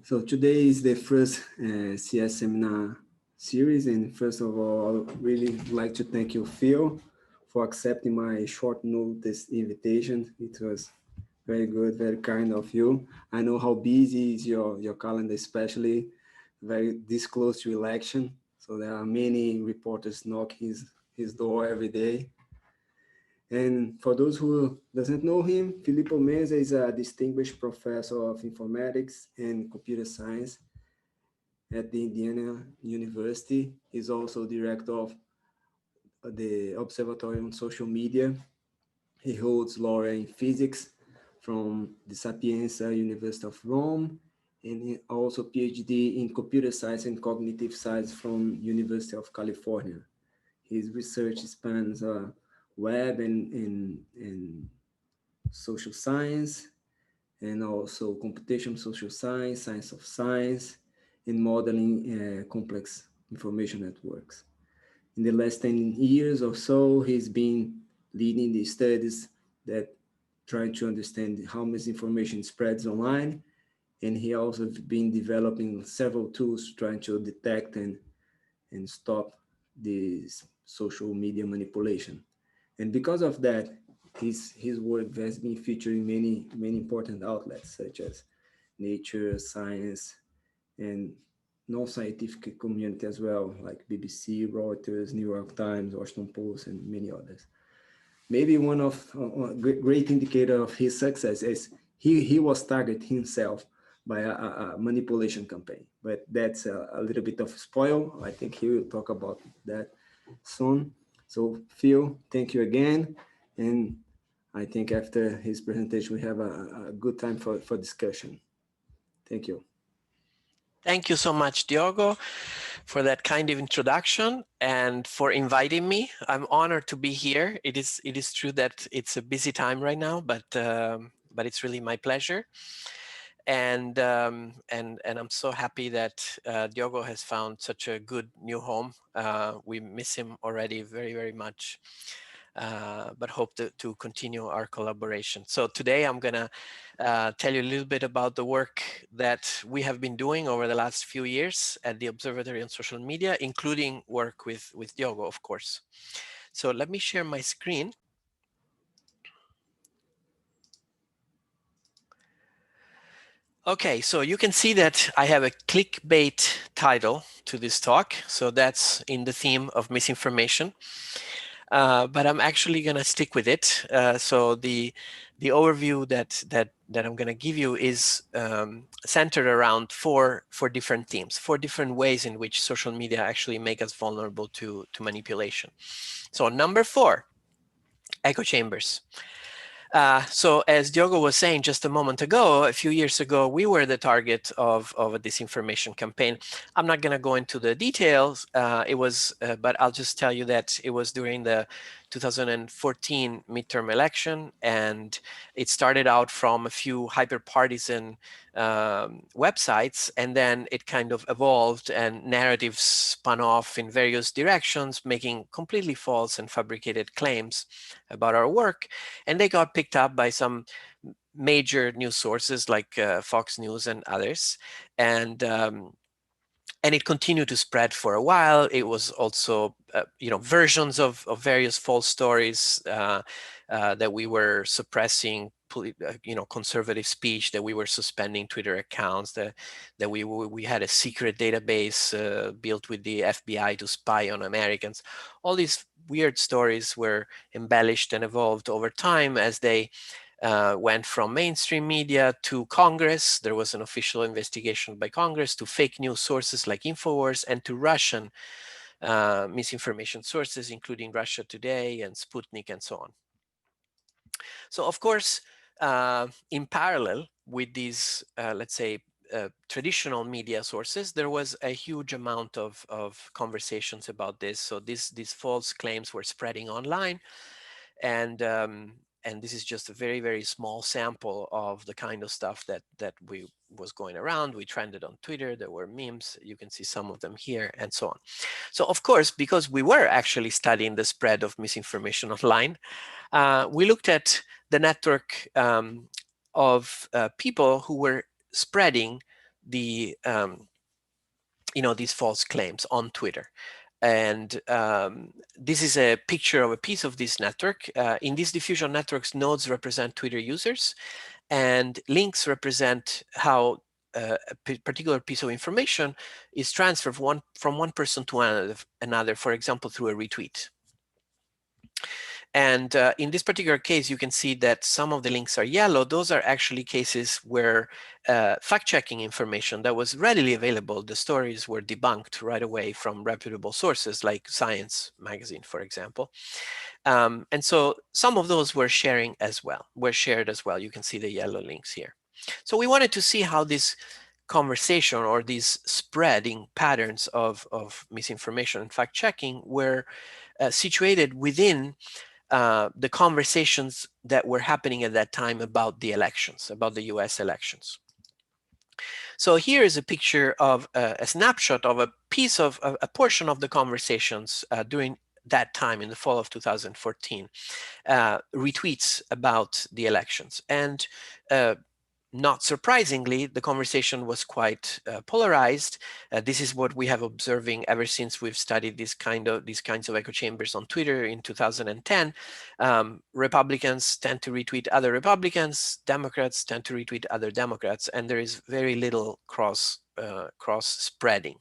So today is the first CS seminar series, and first of all, I really would like to thank you, Phil, for accepting my short notice invitation. It was very good, very kind of you. I know how busy is your calendar, especially very this close to election. So there are many reporters knock his door every day. And for those who doesn't know him, Filippo Meza is a distinguished professor of informatics and computer science at the Indiana University. He's also director of the Observatory on Social Media. He holds laurea in physics from the Sapienza University of Rome, and he also PhD in computer science and cognitive science from University of California. His research spans web and social science, and also computation social science, science of science, and modeling complex information networks. In the last 10 years or so, he's been leading the studies that try to understand how misinformation spreads online. And he also been developing several tools trying to detect and stop this social media manipulation. And because of that, his work has been featured in many important outlets such as Nature, Science, and non-scientific community as well, like BBC, Reuters, New York Times, Washington Post, and many others. Maybe one of great indicator of his success is he was targeted himself by a manipulation campaign, but that's a little bit of spoil. I think he will talk about that soon. So Phil, thank you again. And I think after his presentation, we have a good time for discussion. Thank you. Thank you so much, Diogo, for that kind of introduction and for inviting me. I'm honored to be here. It is true that it's a busy time right now, but it's really my pleasure. And I'm so happy that Diogo has found such a good new home. We miss him already very much. But hope to continue our collaboration. So today I'm going to tell you a little bit about the work that we have been doing over the last few years at the Observatory on Social Media, including work with Diogo, of course. So let me share my screen. Okay, so you can see that I have a clickbait title to this talk. So that's in the theme of misinformation. But I'm actually going to stick with it. So the overview that I'm going to give you is centered around four different themes, four different ways in which social media actually make us vulnerable to manipulation. So number 4, echo chambers. So as Diogo was saying just a moment ago, a few years ago, we were the target of a disinformation campaign. I'm not going to go into the details. But I'll just tell you that it was during the 2014 midterm election, and it started out from a few hyper-partisan websites, and then it kind of evolved and narratives spun off in various directions, making completely false and fabricated claims about our work, and they got picked up by some major news sources like Fox News and others, and it continued to spread for a while. It was also, versions of various false stories that we were suppressing, conservative speech, that we were suspending Twitter accounts, that we had a secret database built with the FBI to spy on Americans. All these weird stories were embellished and evolved over time as they went from mainstream media to Congress. There was an official investigation by Congress, to fake news sources like InfoWars, and to Russian misinformation sources, including Russia Today and Sputnik and so on. So of course, in parallel with these, let's say, traditional media sources, there was a huge amount of conversations about this. So these false claims were spreading online, and this is just a very small sample of the kind of stuff that was going around. We trended on Twitter. There were memes. You can see some of them here, and so on. So of course, because we were actually studying the spread of misinformation online, we looked at the network of people who were spreading the these false claims on Twitter. And this is a picture of a piece of this network. In these diffusion networks, nodes represent Twitter users, and links represent how a particular piece of information is transferred from one person to another, for example, through a retweet. And in this particular case, you can see that some of the links are yellow. Those are actually cases where fact-checking information that was readily available, the stories were debunked right away from reputable sources like Science magazine, for example. And so some of those were shared as well. You can see the yellow links here. So we wanted to see how this conversation or these spreading patterns of misinformation and fact-checking were situated within the conversations that were happening at that time about the elections, about the US elections. So here is a picture of a snapshot of a piece of a portion of the conversations during that time in the fall of 2014, retweets about the elections. And not surprisingly, the conversation was quite polarized. This is what we have observing ever since we've studied these kinds of echo chambers on Twitter in 2010. Republicans tend to retweet other Republicans, Democrats tend to retweet other Democrats, and there is very little cross spreading.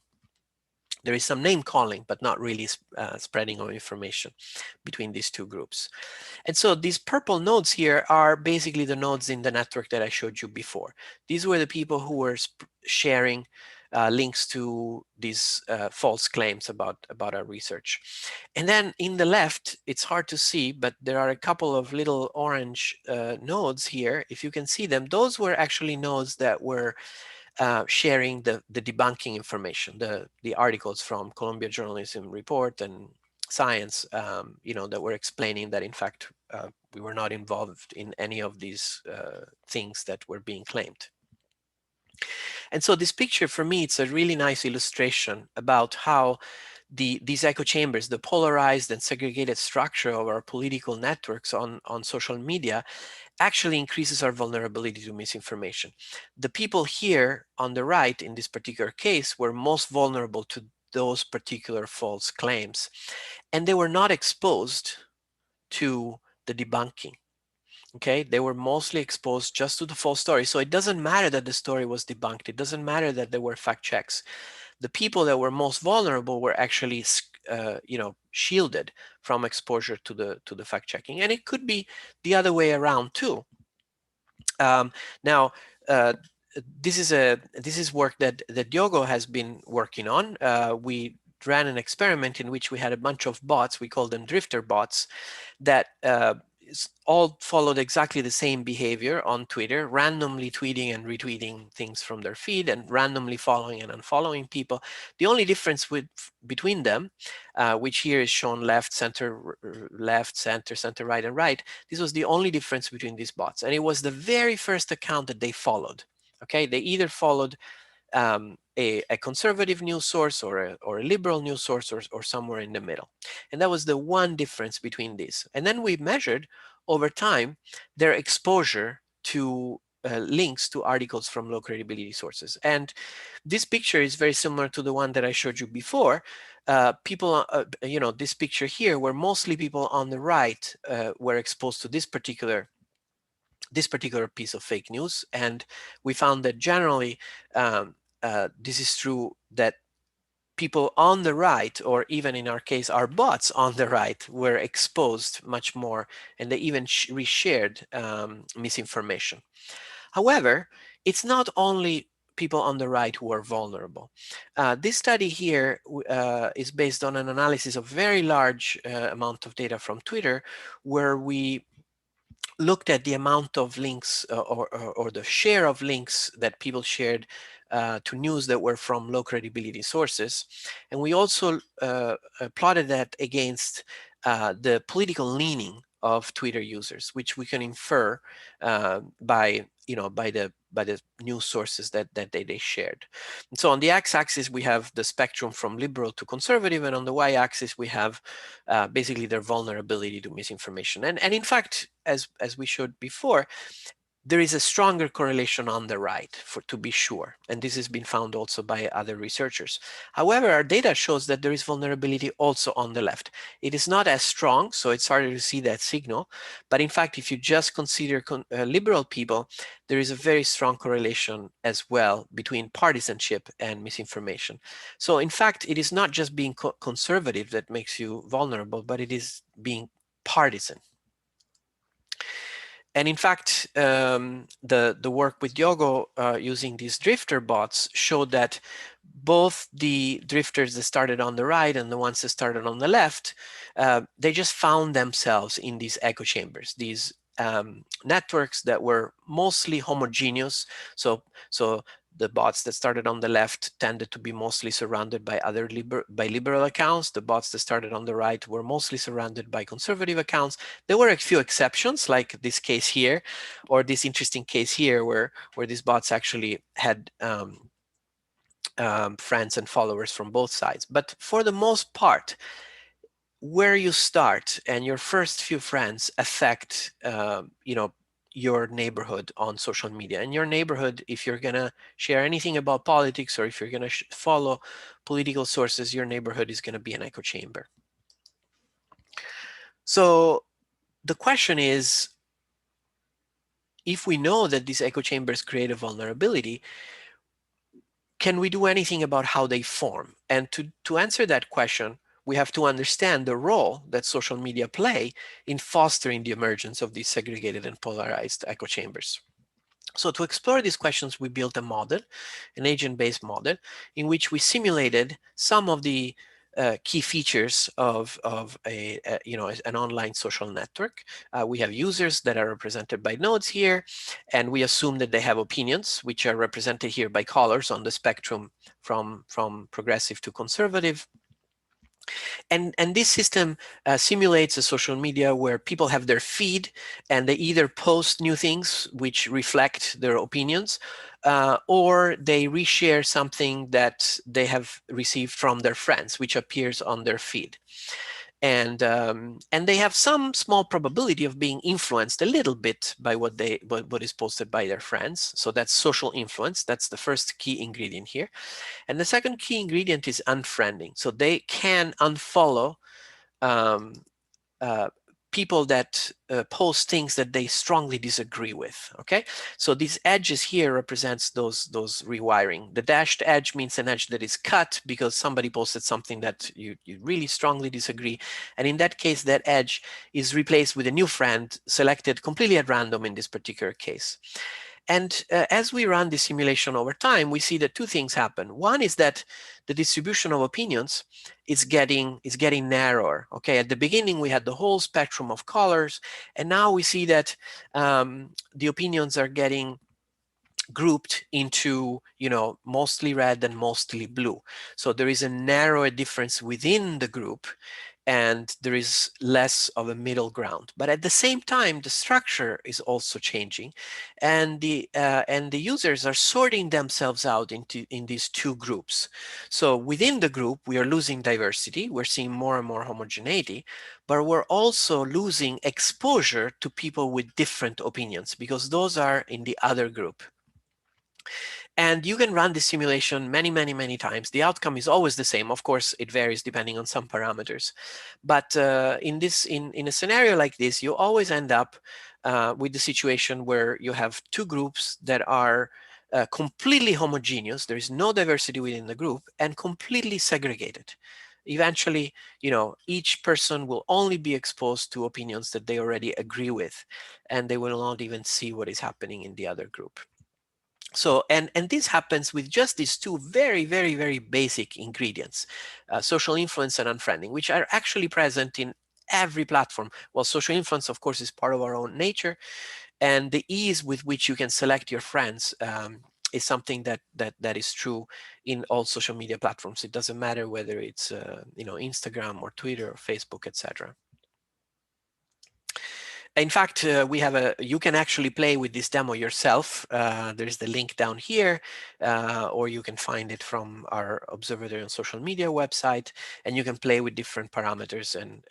There is some name calling, but not really spreading of information between these two groups. And so these purple nodes here are basically the nodes in the network that I showed you before. These were the people who were sharing links to these false claims about our research. And then in the left, it's hard to see, but there are a couple of little orange nodes here. If you can see them, those were actually nodes that were sharing the debunking information, the articles from Columbia Journalism Report and Science, that were explaining that in fact we were not involved in any of these things that were being claimed. And so this picture, for me, it's a really nice illustration about how these echo chambers, the polarized and segregated structure of our political networks on social media, actually increases our vulnerability to misinformation. The people here on the right in this particular case were most vulnerable to those particular false claims, and they were not exposed to the debunking. Okay, they were mostly exposed just to the false story. So it doesn't matter that the story was debunked. It doesn't matter that there were fact checks. The people that were most vulnerable were actually shielded from exposure to the fact checking. And it could be the other way around too. Now, this is work that Diogo has been working on. We ran an experiment in which we had a bunch of bots, we call them drifter bots, that all followed exactly the same behavior on Twitter, randomly tweeting and retweeting things from their feed and randomly following and unfollowing people. The only difference between them, which here is shown left, center, right, and right, this was the only difference between these bots. And it was the very first account that they followed. Okay, they either followed a conservative news source or a liberal news source or somewhere in the middle. And that was the one difference between these. And then we measured over time their exposure to links to articles from low credibility sources. And this picture is very similar to the one that I showed you before. People, this picture here, where mostly people on the right were exposed to this particular piece of fake news. And we found that generally this is true, that people on the right, or even in our case, our bots on the right, were exposed much more, and they even reshared misinformation. However, it's not only people on the right who are vulnerable. This study here is based on an analysis of very large amount of data from Twitter, where we looked at the amount of links or the share of links that people shared to news that were from low credibility sources. And we also plotted that against the political leaning of Twitter users, which we can infer by the news sources that they shared. And so on the x-axis, we have the spectrum from liberal to conservative, and on the y-axis, we have basically their vulnerability to misinformation. And in fact, as we showed before, there is a stronger correlation on the right, to be sure, and this has been found also by other researchers. However, our data shows that there is vulnerability also on the left. It is not as strong, so it's harder to see that signal, but in fact, if you just consider liberal people, there is a very strong correlation as well between partisanship and misinformation. So in fact, it is not just being conservative that makes you vulnerable, but it is being partisan. And in fact, the work with Diogo using these drifter bots showed that both the drifters that started on the right and the ones that started on the left, they just found themselves in these echo chambers, these networks that were mostly homogeneous. So the bots that started on the left tended to be mostly surrounded by other liberal accounts. The bots that started on the right were mostly surrounded by conservative accounts. There were a few exceptions, like this case here, or this interesting case here, where these bots actually had friends and followers from both sides. But for the most part, where you start and your first few friends affect, your neighborhood on social media. And your neighborhood, if you're gonna share anything about politics, or if you're gonna follow political sources, your neighborhood is gonna be an echo chamber. So the question is, if we know that these echo chambers create a vulnerability, can we do anything about how they form? And to answer that question, we have to understand the role that social media play in fostering the emergence of these segregated and polarized echo chambers. So to explore these questions, we built a model, an agent-based model, in which we simulated some of the key features of an online social network. We have users that are represented by nodes here, and we assume that they have opinions, which are represented here by colors on the spectrum from progressive to conservative. And this system simulates a social media where people have their feed, and they either post new things which reflect their opinions, or they reshare something that they have received from their friends, which appears on their feed. And they have some small probability of being influenced a little bit by what is posted by their friends. So that's social influence. That's the first key ingredient here. And the second key ingredient is unfriending. So they can unfollow um, uh, people that post things that they strongly disagree with. Okay, so these edges here represents those rewiring. The dashed edge means an edge that is cut because somebody posted something that you really strongly disagree, and in that case, that edge is replaced with a new friend selected completely at random in this particular case. And as we run the simulation over time, we see that two things happen. One is that the distribution of opinions is getting narrower. Okay, at the beginning we had the whole spectrum of colors, and now we see that the opinions are getting grouped into, mostly red and mostly blue. So there is a narrower difference within the group, and there is less of a middle ground. But at the same time, the structure is also changing, and the users are sorting themselves out in these two groups. So within the group, we are losing diversity. We're seeing more and more homogeneity, but we're also losing exposure to people with different opinions, because those are in the other group. And you can run the simulation many, many, many times. The outcome is always the same. Of course, it varies depending on some parameters. But in a scenario like this, you always end up with the situation where you have two groups that are completely homogeneous. There is no diversity within the group, and completely segregated. Eventually, each person will only be exposed to opinions that they already agree with, and they will not even see what is happening in the other group. So, and this happens with just these two very, very, very basic ingredients, social influence and unfriending, which are actually present in every platform. Well, social influence, of course, is part of our own nature, and the ease with which you can select your friends is something that is true in all social media platforms. It doesn't matter whether it's Instagram or Twitter or Facebook, etc. In fact, you can actually play with this demo yourself. There's the link down here, or you can find it from our Observatory on Social Media website, and you can play with different parameters, and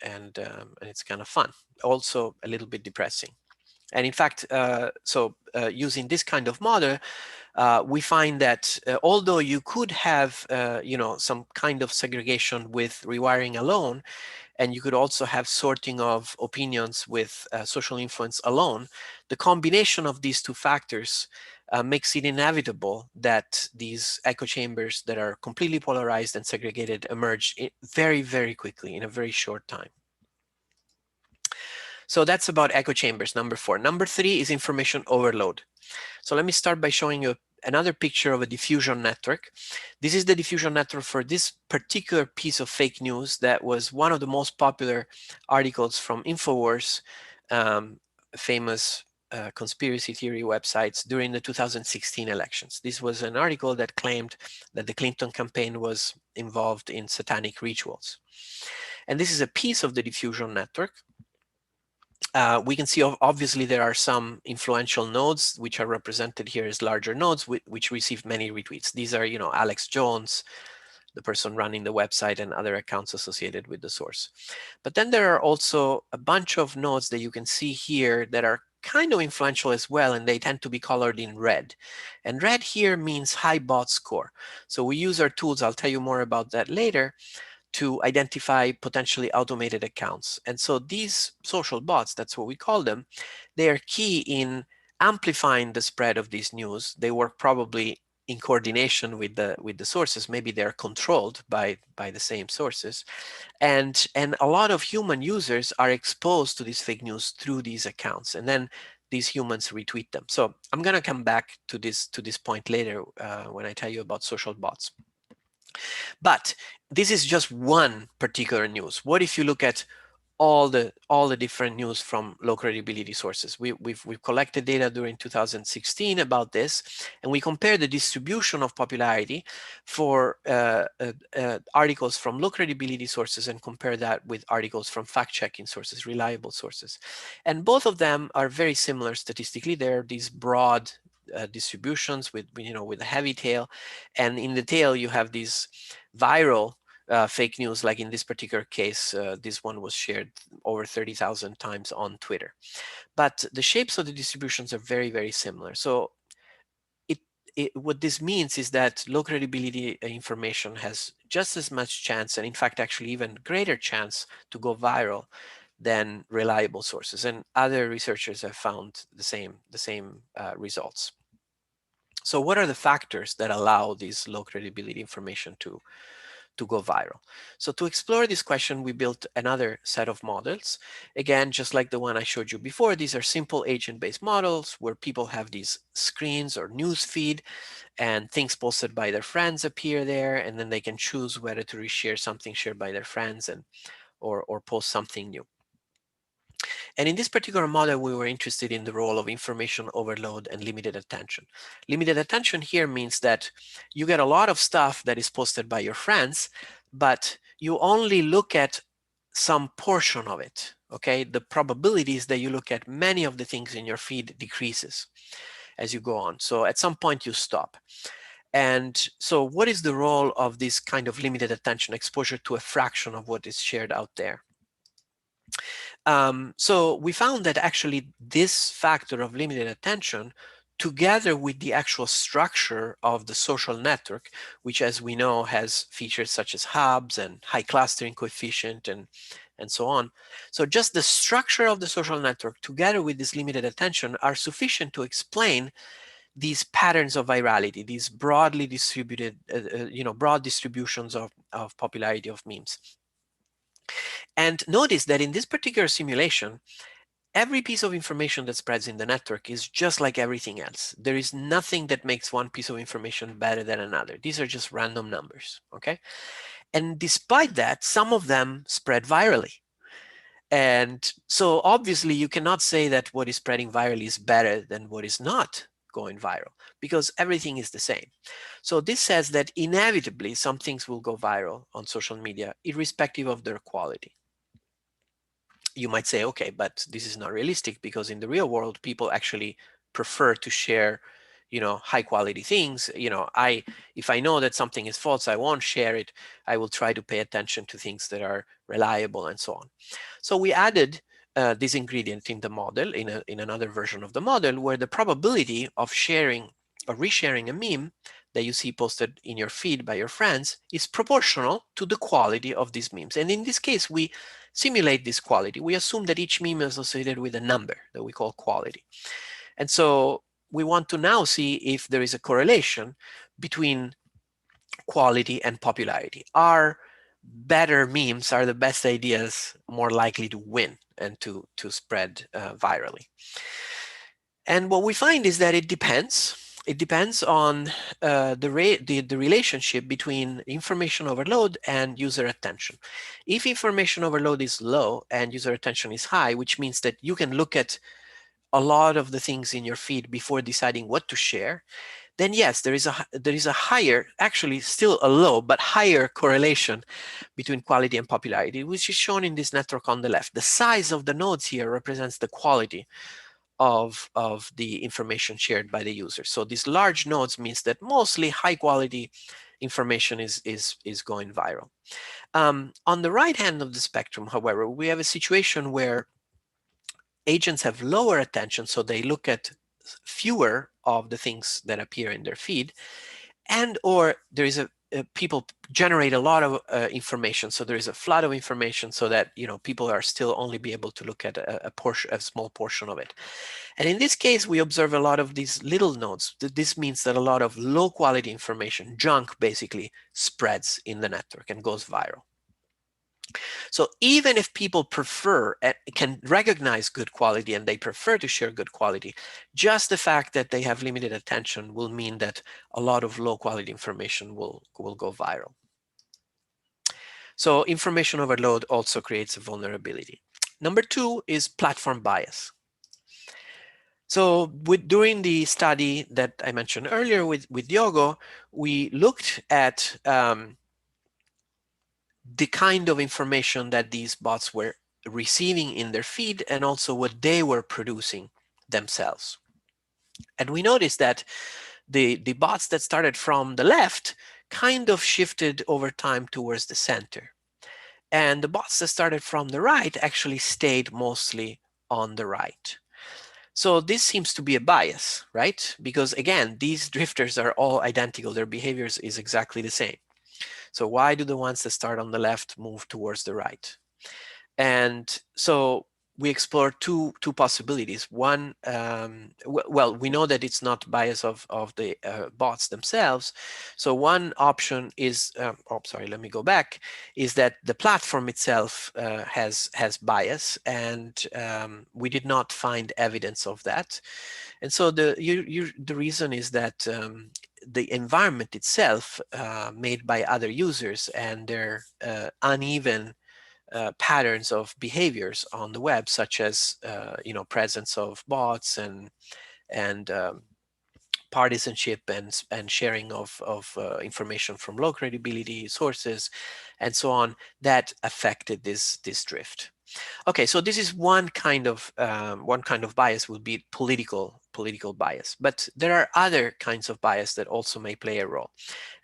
it's kind of fun. Also a little bit depressing. And in fact, using this kind of model, we find that although you could have some kind of segregation with rewiring alone, and you could also have sorting of opinions with social influence alone, the combination of these two factors makes it inevitable that these echo chambers that are completely polarized and segregated emerge very, very quickly in a very short time. So that's about echo chambers, number 4. Number 3 is information overload. So let me start by showing you another picture of a diffusion network. This is the diffusion network for this particular piece of fake news that was one of the most popular articles from InfoWars, famous conspiracy theory websites during the 2016 elections. This was an article that claimed that the Clinton campaign was involved in satanic rituals. And this is a piece of the diffusion network. We can see obviously there are some influential nodes which are represented here as larger nodes which receive many retweets. These are, Alex Jones, the person running the website, and other accounts associated with the source. But then there are also a bunch of nodes that you can see here that are kind of influential as well, and they tend to be colored in red. And red here means high bot score. So we use our tools, I'll tell you more about that later, to identify potentially automated accounts. And so these social bots, that's what we call them, they are key in amplifying the spread of these news. They work probably in coordination with the sources. Maybe they're controlled by the same sources. And a lot of human users are exposed to this fake news through these accounts. And then these humans retweet them. So I'm going to come back to this point later when I tell you about social bots. But this is just one particular news. What if you look at all the different news from low credibility sources? We've collected data during 2016 about this, and we compare the distribution of popularity for articles from low credibility sources and compare that with articles from fact-checking sources, reliable sources. And both of them are very similar statistically. They're these broad distributions with a heavy tail, and in the tail you have these viral fake news, like in this particular case, this one was shared over 30,000 times on Twitter. But the shapes of the distributions are very, very similar. So what this means is that low credibility information has just as much chance, and in fact, actually even greater chance to go viral than reliable sources. And other researchers have found the same results. So what are the factors that allow this low credibility information to go viral? So to explore this question, we built another set of models. Again, just like the one I showed you before, these are simple agent-based models where people have these screens or news feed, and things posted by their friends appear there, and then they can choose whether to reshare something shared by their friends or post something new. And in this particular model, we were interested in the role of information overload and limited attention. Limited attention here means that you get a lot of stuff that is posted by your friends, but you only look at some portion of it, okay? The probabilities that you look at many of the things in your feed decreases as you go on. So at some point you stop. And so what is the role of this kind of limited attention, exposure to a fraction of what is shared out there? So we found that actually this factor of limited attention, together with the actual structure of the social network, which, as we know, has features such as hubs and high clustering coefficient and so on. So just the structure of the social network together with this limited attention are sufficient to explain these patterns of virality, these broadly distributed, broad distributions of popularity of memes. And notice that in this particular simulation, every piece of information that spreads in the network is just like everything else. There is nothing that makes one piece of information better than another. These are just random numbers, okay? And despite that, some of them spread virally. And so obviously you cannot say that what is spreading virally is better than what is not going viral, because everything is the same. So this says that inevitably some things will go viral on social media, irrespective of their quality. You might say, okay, but this is not realistic, because in the real world, people actually prefer to share, high quality things. If I know that something is false, I won't share it. I will try to pay attention to things that are reliable and so on. So we added this ingredient in the model, in another version of the model, where the probability of sharing or resharing a meme that you see posted in your feed by your friends is proportional to the quality of these memes. And in this case, we simulate this quality. We assume that each meme is associated with a number that we call quality. And so we want to now see if there is a correlation between quality and popularity. Are better memes, are the best ideas more likely to win and to spread virally? And what we find is that it depends. It depends on the relationship between information overload and user attention. If information overload is low and user attention is high, which means that you can look at a lot of the things in your feed before deciding what to share, then yes, there is a higher, actually still a low, but higher correlation between quality and popularity, which is shown in this network on the left. The size of the nodes here represents the quality of the information shared by the user. So these large nodes means that mostly high quality information is going viral. On the right hand of the spectrum, however, we have a situation where agents have lower attention, so they look at fewer of the things that appear in their feed, and or there is people generate a lot of information, so there is a flood of information, so that people are still only be able to look at a small portion of it. And in this case, we observe a lot of these little nodes. This means that a lot of low quality information, junk basically, spreads in the network and goes viral. So even if people prefer, can recognize good quality and they prefer to share good quality, just the fact that they have limited attention will mean that a lot of low quality information will go viral. So information overload also creates a vulnerability. Number two is platform bias. So during the study that I mentioned earlier with Diogo, we looked at the kind of information that these bots were receiving in their feed and also what they were producing themselves. And we noticed that the bots that started from the left kind of shifted over time towards the center. And the bots that started from the right actually stayed mostly on the right. So this seems to be a bias, right? Because again, these drifters are all identical. Their behaviors is exactly the same. So why do the ones that start on the left move towards the right? And so we explore two possibilities. One, well, we know that it's not bias of the bots themselves. So one option is, oh, sorry, let me go back, is that the platform itself has bias, and we did not find evidence of that. And so the reason is that the environment itself made by other users and their uneven patterns of behaviors on the web, such as presence of bots and partisanship and sharing of information from low credibility sources and so on, that affected this drift. Okay, so this is one kind of bias would be political bias, but there are other kinds of bias that also may play a role,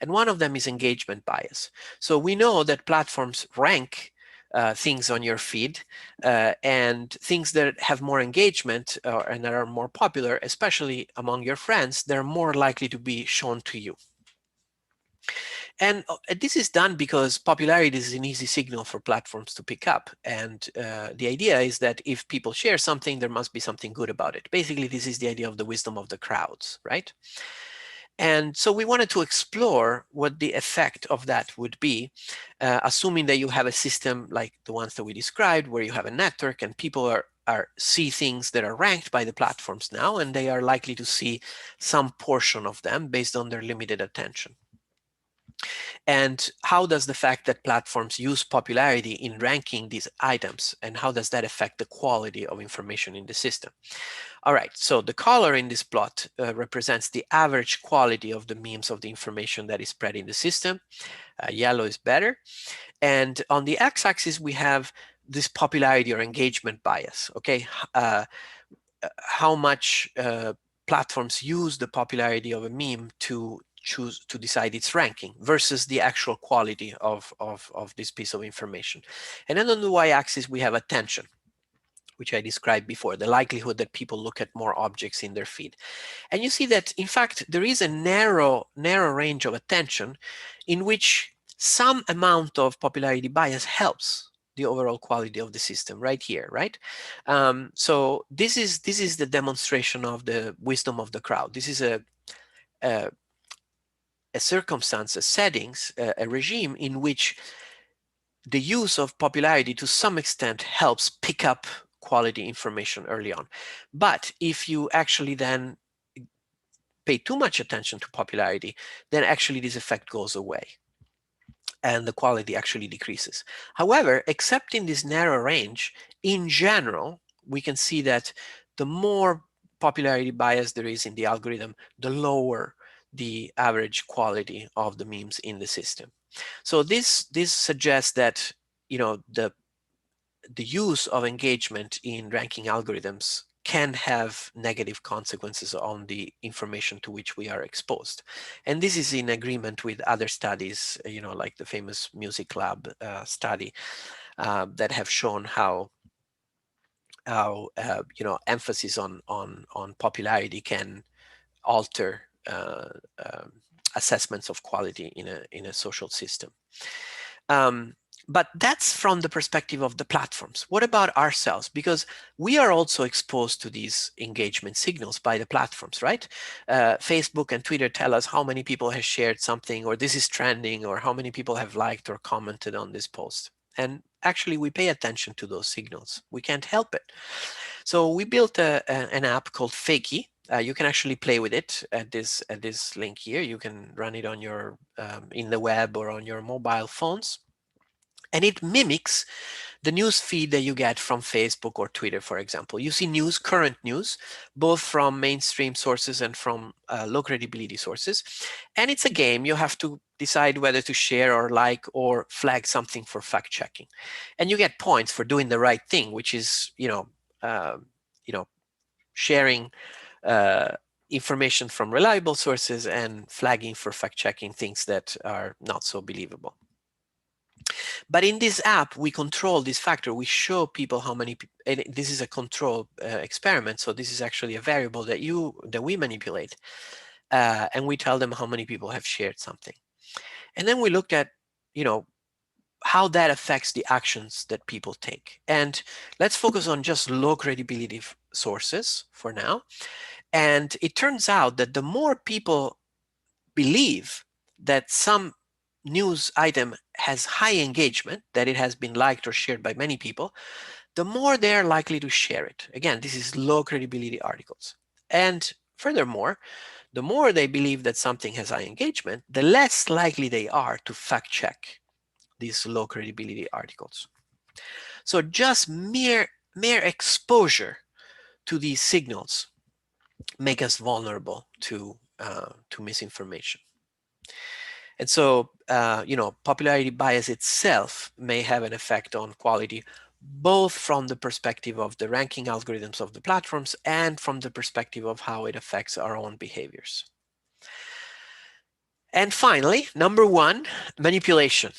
and one of them is engagement bias. So we know that platforms rank things on your feed, and things that have more engagement and that are more popular, especially among your friends, they're more likely to be shown to you. And this is done because popularity is an easy signal for platforms to pick up. And the idea is that if people share something, there must be something good about it. Basically, this is the idea of the wisdom of the crowds, right? And so we wanted to explore what the effect of that would be, assuming that you have a system like the ones that we described, where you have a network and people see things that are ranked by the platforms now, and they are likely to see some portion of them based on their limited attention. And how does the fact that platforms use popularity in ranking these items, and how does that affect the quality of information in the system? All right, so the color in this plot represents the average quality of the memes of the information that is spread in the system. Yellow is better. And on the x-axis, we have this popularity or engagement bias, okay? How much platforms use the popularity of a meme to choose to decide its ranking versus the actual quality of this piece of information. And then on the y-axis, we have attention. which I described before, the likelihood that people look at more objects in their feed. And you see that, in fact, there is a narrow range of attention in which some amount of popularity bias helps the overall quality of the system right here, right? So this is the demonstration of the wisdom of the crowd. This is a circumstance, a settings, a regime in which the use of popularity to some extent helps pick up quality information early on. But if you actually then pay too much attention to popularity, then actually this effect goes away and the quality actually decreases. However, except in this narrow range, in general, we can see that the more popularity bias there is in the algorithm, the lower the average quality of the memes in the system. So this suggests that, you know, the use of engagement in ranking algorithms can have negative consequences on the information to which we are exposed. And this is in agreement with other studies, you know, like the famous Music Lab study that have shown how you know, emphasis on popularity can alter assessments of quality in a social system. But that's from the perspective of the platforms. What about ourselves? Because we are also exposed to these engagement signals by the platforms, right? Facebook and Twitter tell us how many people have shared something, or this is trending, or how many people have liked or commented on this post. And actually, we pay attention to those signals. We can't help it. So we built an app called Fakey. You can actually play with it at this link here. You can run it on your in the web or on your mobile phones. And it mimics the news feed that you get from Facebook or Twitter, for example. You see news, current news, both from mainstream sources and from low credibility sources. And it's a game. You have to decide whether to share or like or flag something for fact checking. And you get points for doing the right thing, which is, sharing information from reliable sources and flagging for fact checking things that are not so believable. But in this app, we control this factor. We show people how many, and this is a control experiment. So this is actually a variable that we manipulate. And we tell them how many people have shared something. And then we looked at, how that affects the actions that people take. And let's focus on just low credibility sources for now. And it turns out that the more people believe that some news item has high engagement, that it has been liked or shared by many people, the more they're likely to share it. Again, this is low credibility articles. And furthermore, the more they believe that something has high engagement, the less likely they are to fact check these low credibility articles. So just mere exposure to these signals make us vulnerable to misinformation. And so, popularity bias itself may have an effect on quality, both from the perspective of the ranking algorithms of the platforms and from the perspective of how it affects our own behaviors. And finally, number one, manipulation.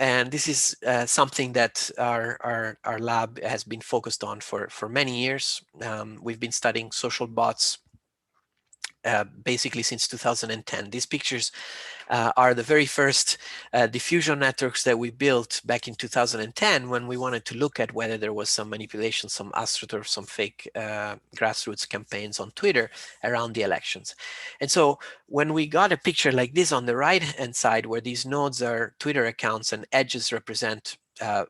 And this is something that our lab has been focused on for many years. We've been studying social bots basically since 2010. These pictures are the very first diffusion networks that we built back in 2010 when we wanted to look at whether there was some manipulation, some AstroTurf, some fake grassroots campaigns on Twitter around the elections. And so when we got a picture like this on the right-hand side, where these nodes are Twitter accounts and edges represent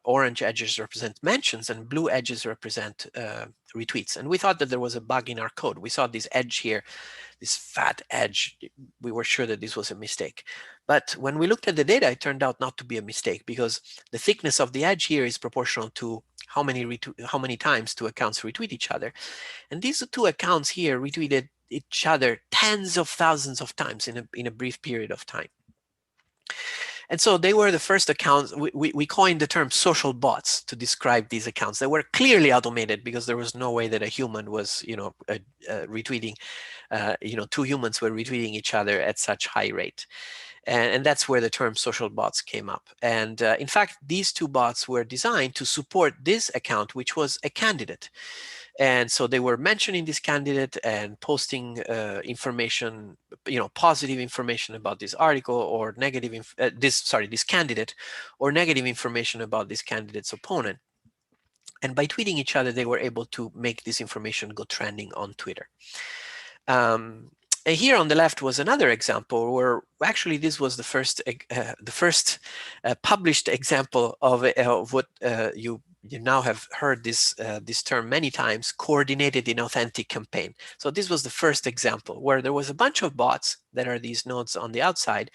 orange edges represent mentions and blue edges represent retweets. And we thought that there was a bug in our code. We saw this edge here, this fat edge. We were sure that this was a mistake. But when we looked at the data, it turned out not to be a mistake, because the thickness of the edge here is proportional to how many times two accounts retweet each other. And these two accounts here retweeted each other tens of thousands of times in a brief period of time. And so they were the first accounts. We coined the term social bots to describe these accounts. They were clearly automated because there was no way that a human was, retweeting, two humans were retweeting each other at such high rate. And that's where the term social bots came up. And in fact, these two bots were designed to support this account, which was a candidate. And so they were mentioning this candidate and posting information, positive information about this article, or negative, this candidate, or negative information about this candidate's opponent. And by tweeting each other, they were able to make this information go trending on Twitter. And here on the left was another example where actually this was the first published example of what you now have heard this term many times: coordinated inauthentic campaign. So this was the first example where there was a bunch of bots that are these nodes on the outside,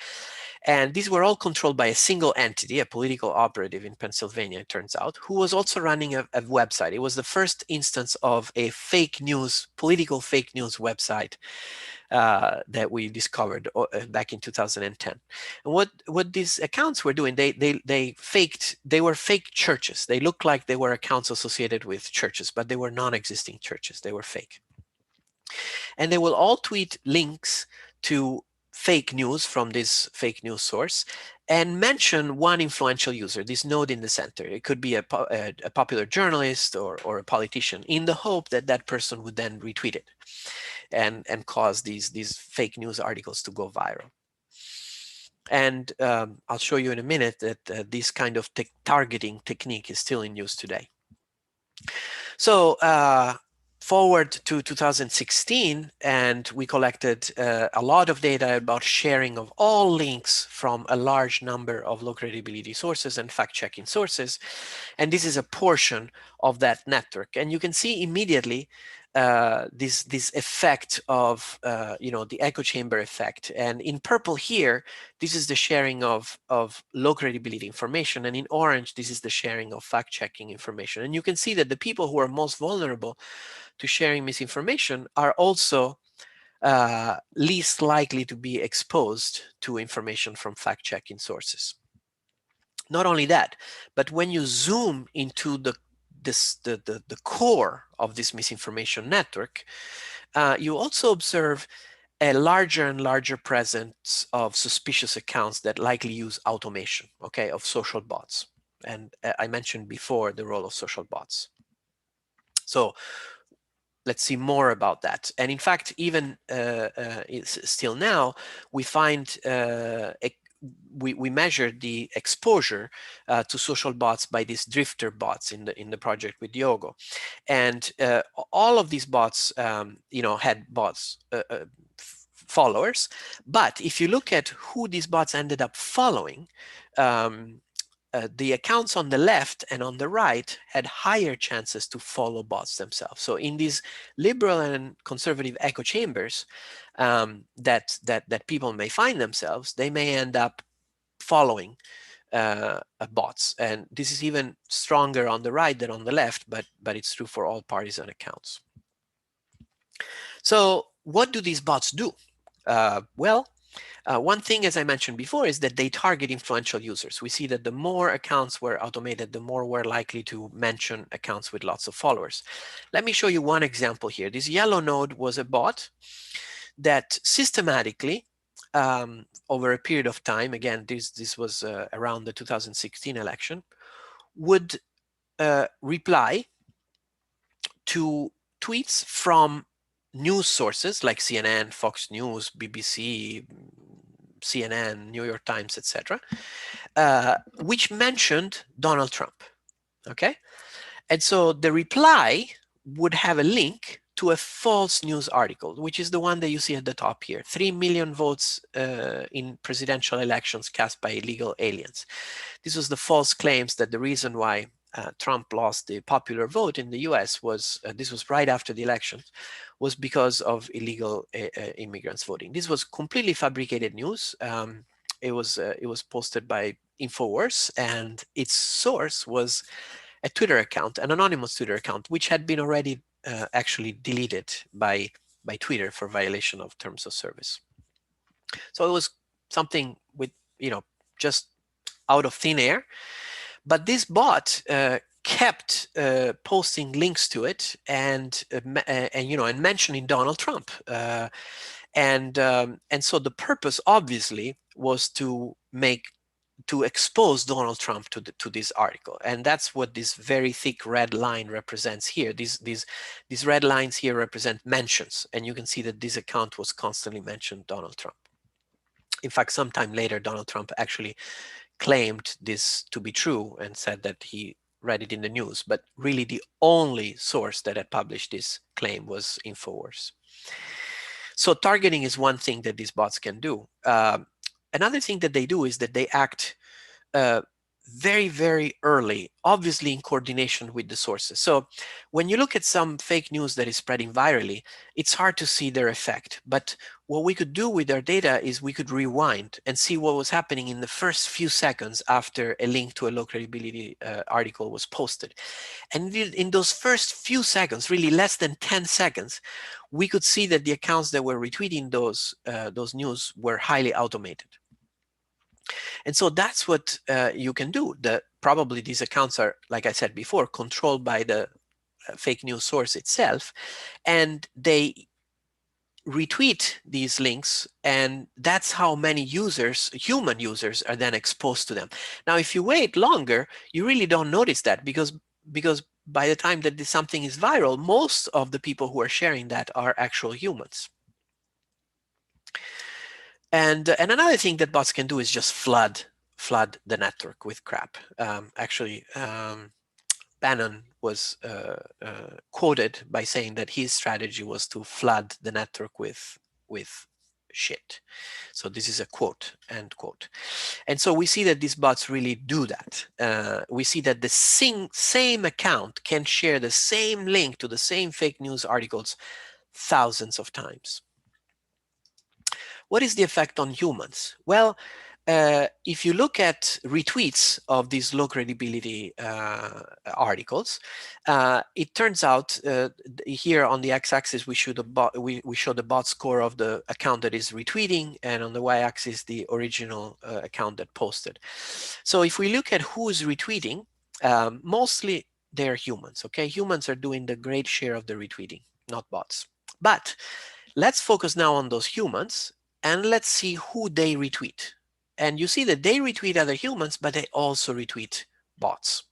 and these were all controlled by a single entity, a political operative in Pennsylvania, it turns out, who was also running a website. It was the first instance of a political fake news website that we discovered back in 2010. And what these accounts were doing, they were fake churches. They looked like they were accounts associated with churches, but they were non-existing churches. They were fake. And they will all tweet links to fake news from this fake news source and mention one influential user, this node in the center. It could be a popular journalist or a politician, in the hope that that person would then retweet it and cause these fake news articles to go viral. And I'll show you in a minute that this kind of targeting technique is still in use today. So forward to 2016, and we collected a lot of data about sharing of all links from a large number of low credibility sources and fact-checking sources. And this is a portion of that network. And you can see immediately this effect of the echo chamber effect. And in purple here, this is the sharing of low credibility information, and in orange, this is the sharing of fact-checking information. And you can see that the people who are most vulnerable to sharing misinformation are also least likely to be exposed to information from fact-checking sources. Not only that, but when you zoom into the core of this misinformation network, you also observe a larger and larger presence of suspicious accounts that likely use automation, of social bots. And I mentioned before the role of social bots. So let's see more about that. And in fact, even still now, we find we measured the exposure to social bots by these drifter bots in the project with Diogo, and all of these bots, had bots followers. But if you look at who these bots ended up following, the accounts on the left and on the right had higher chances to follow bots themselves. So in these liberal and conservative echo chambers that people may find themselves, they may end up following bots. And this is even stronger on the right than on the left, but it's true for all partisan accounts. So what do these bots do? One thing, as I mentioned before, is that they target influential users. We see that the more accounts were automated, the more we're likely to mention accounts with lots of followers. Let me show you one example here. This yellow node was a bot that systematically, over a period of time, again, this was around the 2016 election, would reply to tweets from news sources like CNN, Fox News, BBC, CNN, New York Times, etc., which mentioned Donald Trump. Okay, and so the reply would have a link to a false news article, which is the one that you see at the top here: 3 million votes in presidential elections cast by illegal aliens. This was the false claims that the reason why Trump lost the popular vote in the US was, this was right after the election, was because of illegal immigrants voting. This was completely fabricated news. It was posted by InfoWars, and its source was a Twitter account, an anonymous Twitter account, which had been already actually deleted by Twitter for violation of terms of service. So it was something with, just out of thin air. But this bot kept posting links to it and mentioning Donald Trump. And so the purpose obviously was to expose Donald Trump to this article, and that's what this very thick red line represents here. These red lines here represent mentions, and you can see that this account was constantly mentioned Donald Trump. In fact, sometime later, Donald Trump actually claimed this to be true and said that he read it in the news, but really the only source that had published this claim was InfoWars. So targeting is one thing that these bots can do. Another thing that they do is that they act uh, very, very early, obviously in coordination with the sources. So when you look at some fake news that is spreading virally, it's hard to see their effect. But what we could do with our data is we could rewind and see what was happening in the first few seconds after a link to a low credibility article was posted. And in those first few seconds, really less than 10 seconds, we could see that the accounts that were retweeting those news were highly automated. And so that's what you can do. Probably these accounts are, like I said before, controlled by the fake news source itself, and they retweet these links, and that's how many users, human users, are then exposed to them. Now, if you wait longer, you really don't notice that because by the time that something is viral, most of the people who are sharing that are actual humans. And another thing that bots can do is just flood the network with crap. Actually, Bannon was quoted by saying that his strategy was to flood the network with shit. So this is a quote, end quote. And so we see that these bots really do that. We see that the same account can share the same link to the same fake news articles thousands of times. What is the effect on humans? Well, if you look at retweets of these low credibility articles, it turns out here on the x-axis we show the bot score of the account that is retweeting, and on the y-axis the original account that posted. So if we look at who is retweeting, mostly they're humans. Okay, humans are doing the great share of the retweeting, not bots. But let's focus now on those humans and let's see who they retweet. And you see that they retweet other humans, but they also retweet bots.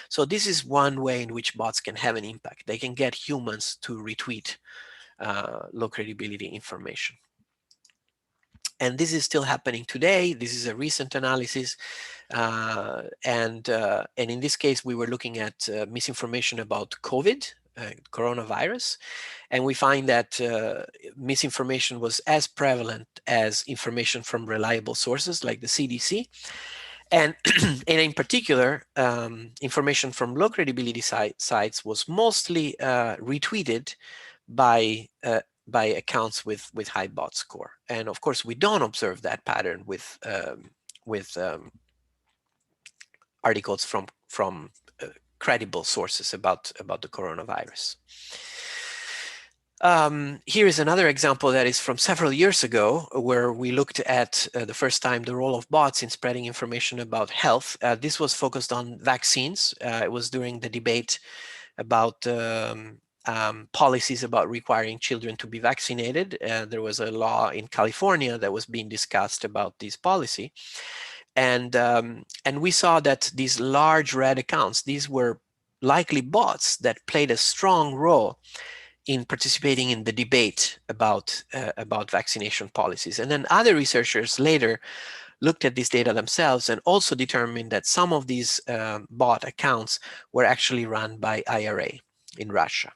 So this is one way in which bots can have an impact. They can get humans to retweet low credibility information. And this is still happening today. This is a recent analysis. And in this case, we were looking at misinformation about COVID, coronavirus. And we find that misinformation was as prevalent as information from reliable sources like the CDC. And in particular, information from low credibility sites was mostly retweeted by accounts with high bot score. And of course, we don't observe that pattern with articles from credible sources about the coronavirus. Here is another example that is from several years ago, where we looked at the first time the role of bots in spreading information about health. This was focused on vaccines. It was during the debate about policies about requiring children to be vaccinated. There was a law in California that was being discussed about this policy. And we saw that these large red accounts, these were likely bots that played a strong role in participating in the debate about vaccination policies. And then other researchers later looked at this data themselves and also determined that some of these bot accounts were actually run by IRA in Russia.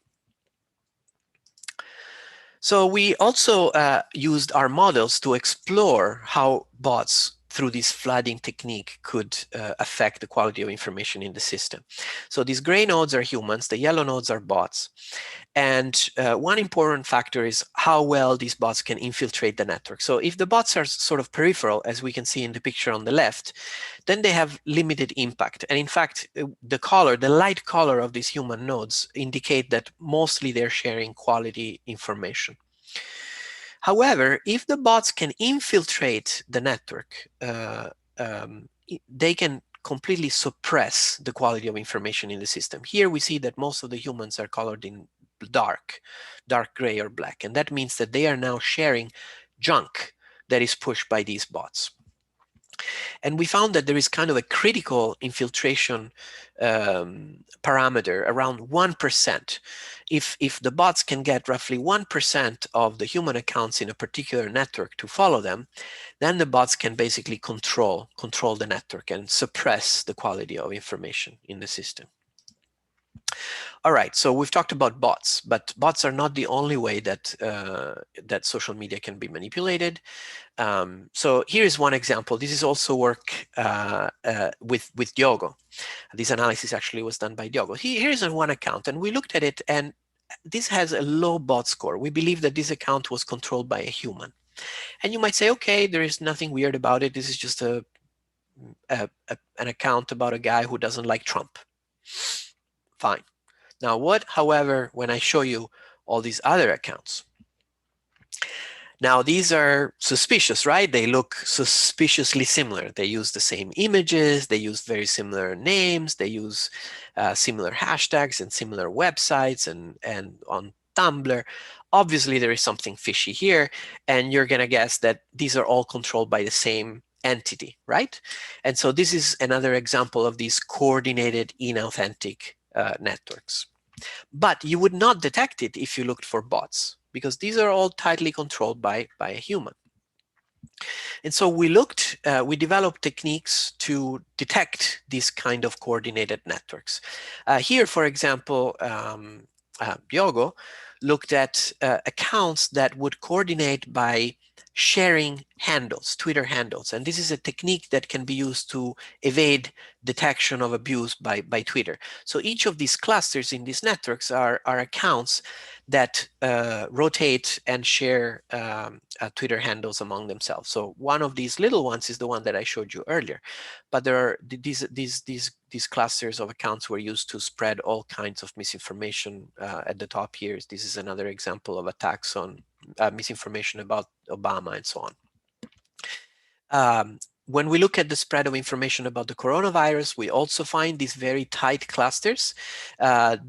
So we also used our models to explore how bots through this flooding technique could affect the quality of information in the system. So these gray nodes are humans, the yellow nodes are bots. And one important factor is how well these bots can infiltrate the network. So if the bots are sort of peripheral, as we can see in the picture on the left, then they have limited impact. And in fact, the light color of these human nodes indicate that mostly they're sharing quality information. However, if the bots can infiltrate the network, they can completely suppress the quality of information in the system. Here we see that most of the humans are colored in dark gray or black. And that means that they are now sharing junk that is pushed by these bots. And we found that there is kind of a critical infiltration parameter around 1%. If the bots can get roughly 1% of the human accounts in a particular network to follow them, then the bots can basically control the network and suppress the quality of information in the system. All right, so we've talked about bots, but bots are not the only way that that social media can be manipulated. So here's one example. This is also work with Diogo. This analysis actually was done by Diogo. Here's on one account, and we looked at it, and this has a low bot score. We believe that this account was controlled by a human. And you might say, okay, there is nothing weird about it. This is just an account about a guy who doesn't like Trump. Fine. Now what, however, when I show you all these other accounts, now these are suspicious, right? They look suspiciously similar. They use the same images, they use very similar names, they use similar hashtags and similar websites and on Tumblr. Obviously there is something fishy here, and you're gonna guess that these are all controlled by the same entity, right? And so this is another example of these coordinated inauthentic networks. But you would not detect it if you looked for bots, because these are all tightly controlled by a human. And so we developed techniques to detect these kind of coordinated networks. Here, for example, Diogo looked at accounts that would coordinate by sharing handles, Twitter handles. And this is a technique that can be used to evade detection of abuse by Twitter. So each of these clusters in these networks are accounts that rotate and share Twitter handles among themselves. So one of these little ones is the one that I showed you earlier. But there are these clusters of accounts were used to spread all kinds of misinformation. At the top here, this is another example of attacks on misinformation about Obama and so on. When we look at the spread of information about the coronavirus, we also find these very tight clusters. The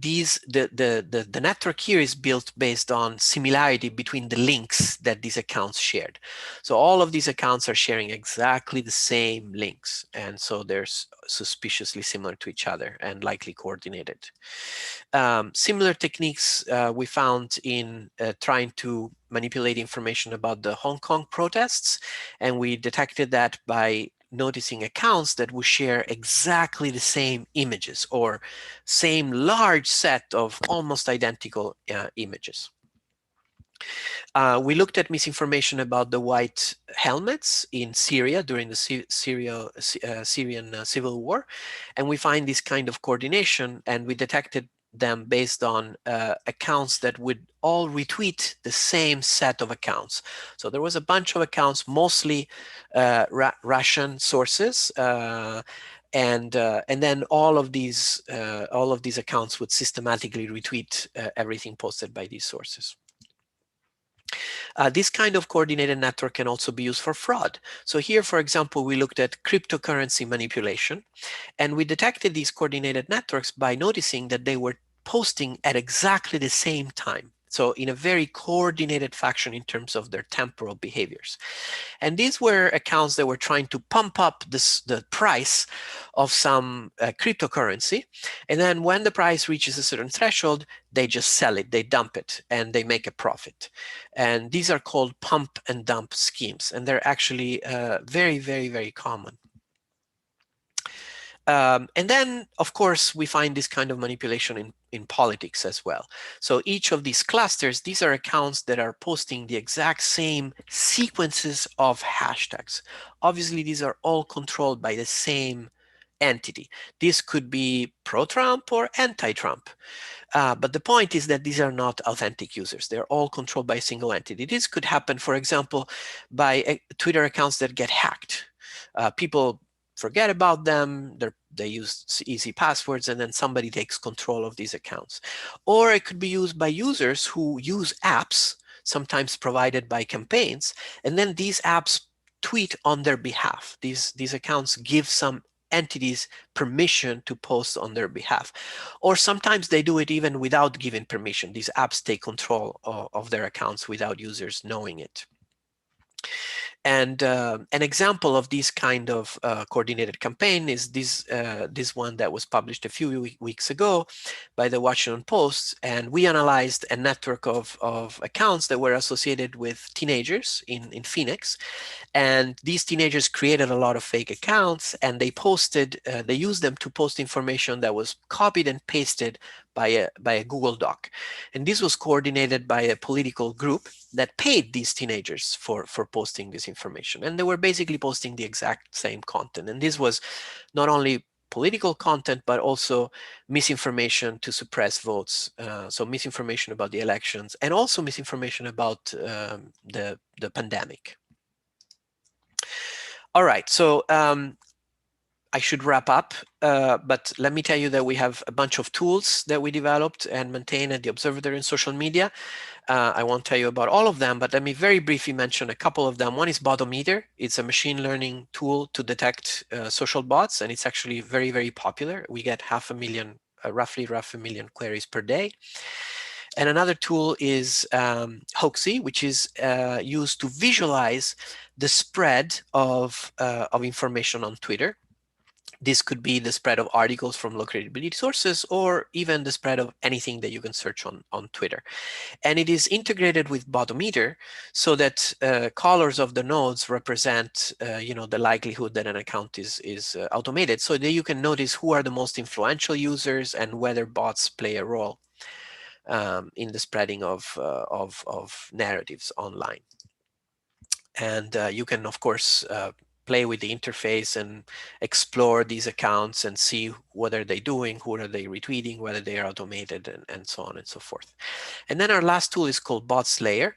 network here is built based on similarity between the links that these accounts shared. So all of these accounts are sharing exactly the same links, and so they're suspiciously similar to each other and likely coordinated. Similar techniques we found in trying to manipulate information about the Hong Kong protests, and we detected that by noticing accounts that would share exactly the same images or same large set of almost identical images. We looked at misinformation about the white helmets in Syria during the Syrian civil war, and we find this kind of coordination, and we detected them based on accounts that would all retweet the same set of accounts. So there was a bunch of accounts, mostly Russian sources, and then all of these accounts would systematically retweet everything posted by these sources. This kind of coordinated network can also be used for fraud. So here, for example, we looked at cryptocurrency manipulation, and we detected these coordinated networks by noticing that they were posting at exactly the same time. So in a very coordinated fashion in terms of their temporal behaviors. And these were accounts that were trying to pump up the price of some cryptocurrency. And then when the price reaches a certain threshold, they just sell it, they dump it, and they make a profit. And these are called pump and dump schemes. And they're actually very, very, very common. And then, of course, we find this kind of manipulation in politics as well. So each of these clusters, these are accounts that are posting the exact same sequences of hashtags. Obviously, these are all controlled by the same entity. This could be pro-Trump or anti-Trump. But the point is that these are not authentic users. They're all controlled by a single entity. This could happen, for example, by Twitter accounts that get hacked. People forget about them, they use easy passwords, and then somebody takes control of these accounts. Or it could be used by users who use apps, sometimes provided by campaigns, and then these apps tweet on their behalf. These accounts give some entities permission to post on their behalf. Or sometimes they do it even without giving permission. These apps take control of their accounts without users knowing it. And an example of this kind of coordinated campaign is this one that was published a few weeks ago by the Washington Post. And we analyzed a network of accounts that were associated with teenagers in Phoenix. And these teenagers created a lot of fake accounts, and they used them to post information that was copied and pasted by a Google Doc. And this was coordinated by a political group that paid these teenagers for posting this information. And they were basically posting the exact same content. And this was not only political content, but also misinformation to suppress votes. So misinformation about the elections, and also misinformation about the pandemic. All right, so I should wrap up, but let me tell you that we have a bunch of tools that we developed and maintain at the Observatory in social media. I won't tell you about all of them, but let me very briefly mention a couple of them. One is Botometer. It's a machine learning tool to detect social bots, and it's actually very, very popular. We get roughly 500,000 queries per day. And another tool is Hoaxy, which is used to visualize the spread of information on Twitter. This could be the spread of articles from low credibility sources, or even the spread of anything that you can search on Twitter. And it is integrated with Botometer so that colors of the nodes represent the likelihood that an account is automated, so that you can notice who are the most influential users and whether bots play a role in the spreading of narratives online. And you can, of course, play with the interface and explore these accounts and see what are they doing, who are they retweeting, whether they are automated, and so on and so forth. And then our last tool is called BotSlayer.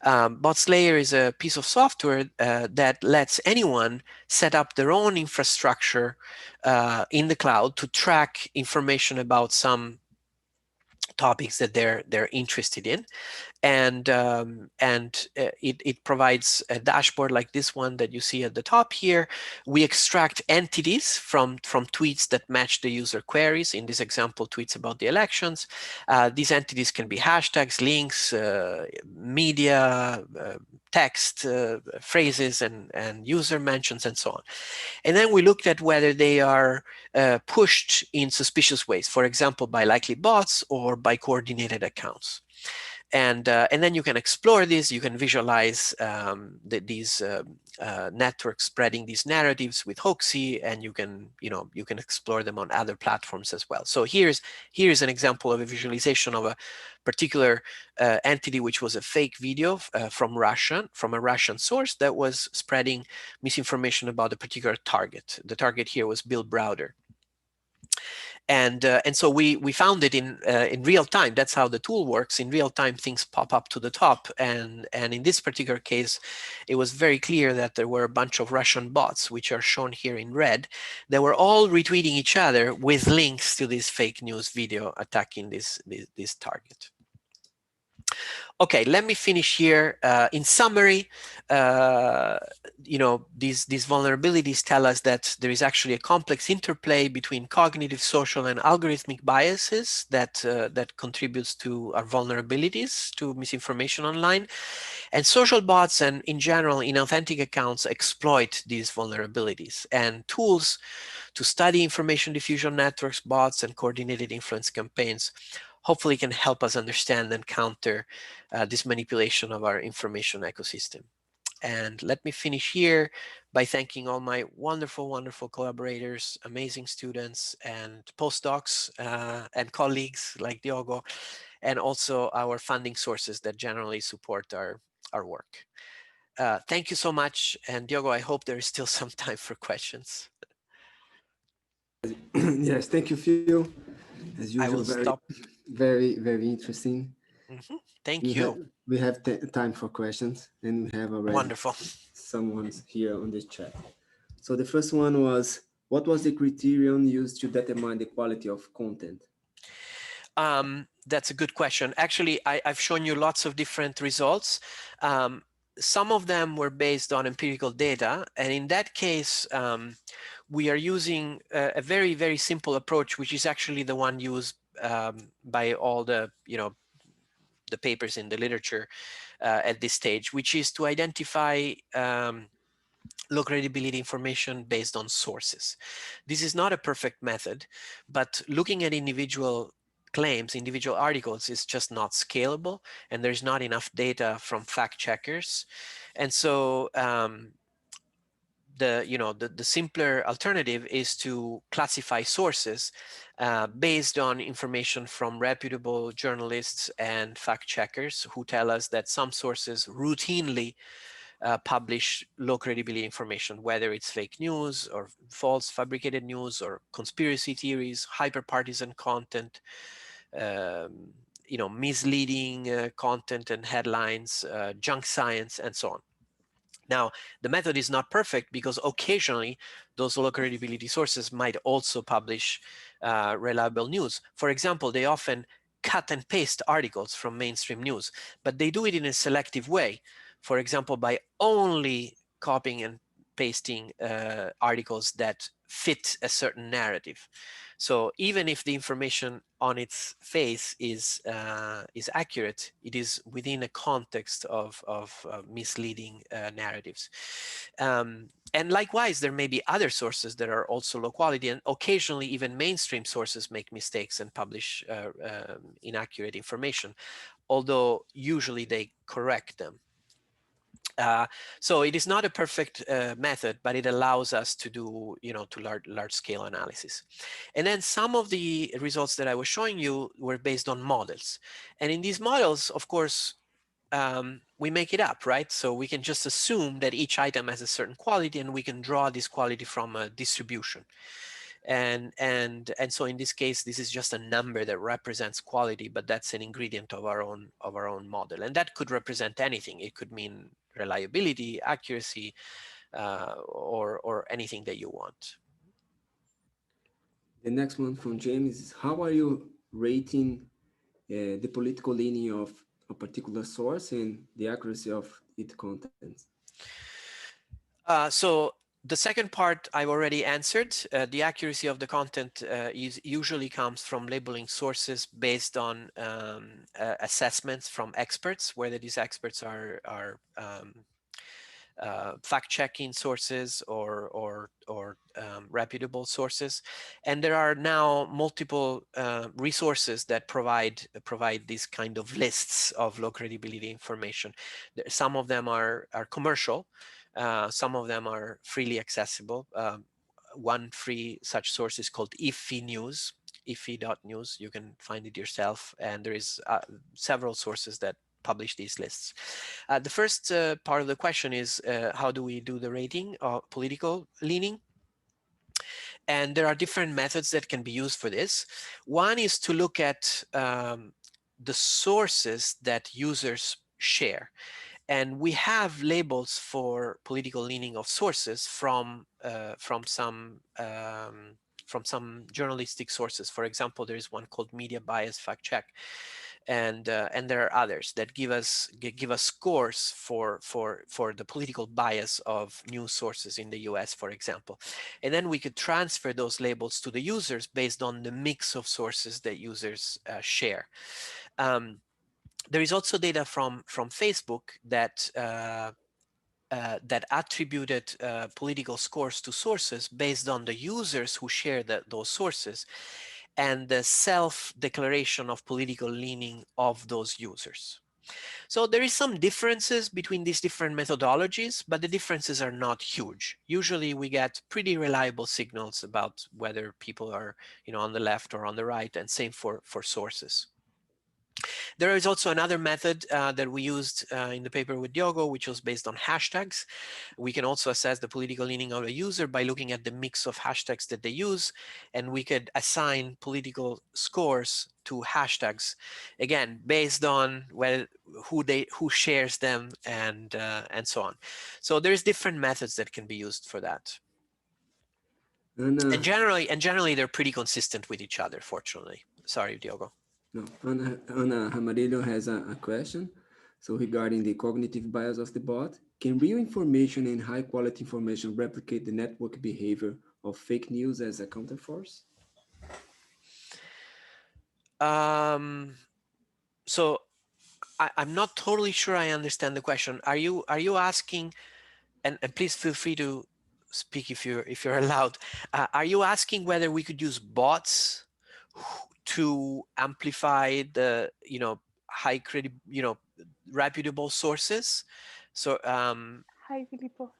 BotSlayer is a piece of software that lets anyone set up their own infrastructure in the cloud to track information about some topics that they're interested in. And it provides a dashboard like this one that you see at the top here. We extract entities from tweets that match the user queries. In this example, tweets about the elections. These entities can be hashtags, links, media, text, phrases, and user mentions, and so on. And then we looked at whether they are pushed in suspicious ways, for example, by likely bots or by coordinated accounts. And then you can explore this. You can visualize these networks spreading these narratives with Hoaxy, and you can explore them on other platforms as well. So here's an example of a visualization of a particular entity, which was a fake video from a Russian source that was spreading misinformation about a particular target. The target here was Bill Browder. And so we found it in real time. That's how the tool works. In real time, things pop up to the top. And in this particular case, it was very clear that there were a bunch of Russian bots, which are shown here in red, that were all retweeting each other with links to this fake news video attacking this target. Okay, let me finish here. In summary, these vulnerabilities tell us that there is actually a complex interplay between cognitive, social, and algorithmic biases that contributes to our vulnerabilities to misinformation online. And social bots and, in general, inauthentic accounts exploit these vulnerabilities. And tools to study information diffusion networks, bots, and coordinated influence campaigns hopefully can help us understand and counter this manipulation of our information ecosystem. And let me finish here by thanking all my wonderful, wonderful collaborators, amazing students and postdocs and colleagues like Diogo, and also our funding sources that generally support our work. Thank you so much. And Diogo, I hope there is still some time for questions. Yes, thank you, Phil. As I usual, will stop. very, very interesting. Thank you. We have time for questions, and we have already Wonderful. someone's here on this chat. So the first one was, what was the criterion used to determine the quality of content? That's a good question. Actually, I've shown you lots of different results. Some of them were based on empirical data, and in that case, we are using a very, very simple approach, which is actually the one used by all the, the papers in the literature at this stage, which is to identify low credibility information based on sources. This is not a perfect method, but looking at individual claims, individual articles is just not scalable, and there's not enough data from fact checkers. And so the simpler alternative is to classify sources based on information from reputable journalists and fact checkers who tell us that some sources routinely publish low credibility information, whether it's fake news or false fabricated news or conspiracy theories, hyper-partisan content, misleading content and headlines, junk science, and so on. Now, the method is not perfect because occasionally those low credibility sources might also publish reliable news. For example, they often cut and paste articles from mainstream news, but they do it in a selective way. For example, by only copying and pasting articles that fit a certain narrative. So even if the information on its face is accurate, it is within a context of misleading narratives. And likewise, there may be other sources that are also low quality, and occasionally even mainstream sources make mistakes and publish inaccurate information, although usually they correct them. So it is not a perfect method, but it allows us to do, to large scale analysis. And then some of the results that I was showing you were based on models. And in these models, of course, we make it up, right? So we can just assume that each item has a certain quality, and we can draw this quality from a distribution. And so in this case, this is just a number that represents quality, but that's an ingredient of our own model. And that could represent anything. It could mean reliability, accuracy, or anything that you want. The next one from James is, how are you rating the political leaning of a particular source and the accuracy of its contents? So the second part I've already answered. The accuracy of the content usually comes from labeling sources based on assessments from experts, whether these experts are fact-checking sources or reputable sources. And there are now multiple resources that provide these kind of lists of low credibility information. Some of them are commercial. Some of them are freely accessible. One free such source is called IFI News, IFI.news. You can find it yourself. And there is several sources that publish these lists. The first part of the question is, how do we do the rating of political leaning? And there are different methods that can be used for this. One is to look at the sources that users share. And we have labels for political leaning of sources from some journalistic sources. For example, there is one called Media Bias Fact Check, and there are others that give us scores for the political bias of news sources in the US, for example. And then we could transfer those labels to the users based on the mix of sources that users share. There is also data from Facebook that that attributed political scores to sources based on the users who share those sources and the self-declaration of political leaning of those users. So there is some differences between these different methodologies, but the differences are not huge. Usually we get pretty reliable signals about whether people are, on the left or on the right, and same for sources. There is also another method that we used in the paper with Diogo, which was based on hashtags. We can also assess the political leaning of a user by looking at the mix of hashtags that they use, and we could assign political scores to hashtags, again, based on who shares them and so on. So there's different methods that can be used for that. And generally they're pretty consistent with each other, fortunately. Sorry, Diogo. No, Ana Ramarillo has a question. So regarding the cognitive bias of the bot, can real information and high quality information replicate the network behavior of fake news as a counterforce? Um, so I'm not totally sure I understand the question. Are you asking, and please feel free to speak if you're allowed. Are you asking whether we could use bots to amplify the high reputable sources? So Hi, Filippo.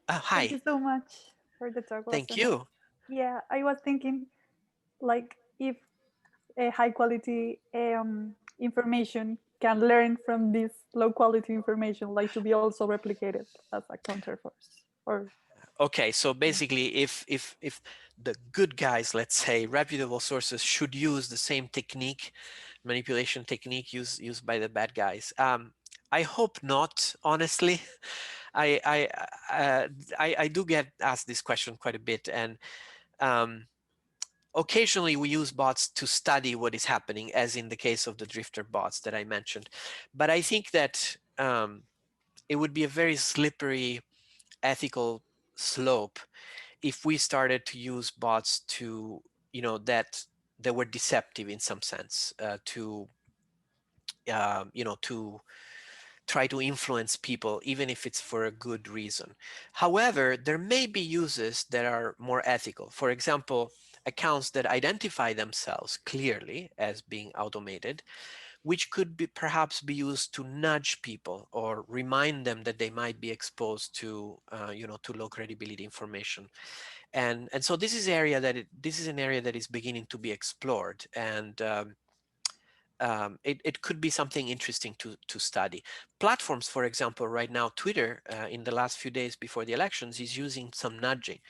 Thank hi, you so much for the talk. thank Wasn't you. Yeah, I was thinking like if a high quality information can learn from this low quality information, like to be also replicated as a counterforce. Or Okay, so yeah. basically, if the good guys, let's say, reputable sources, should use the same technique, manipulation technique used by the bad guys. I hope not, honestly. I I, I do get asked this question quite a bit, and um, occasionally we use bots to study what is happening, as in the case of the drifter bots that I mentioned. But I think that it would be a very slippery ethical slope if we started to use bots to that were deceptive in some sense, to try to influence people, even if it's for a good reason. However, there may be uses that are more ethical. For example, accounts that identify themselves clearly as being automated, which could be perhaps be used to nudge people or remind them that they might be exposed to low credibility information. And so this is an area that is beginning to be explored, and it could be something interesting to study. Platforms, for example, right now, Twitter, in the last few days before the elections, is using some nudging,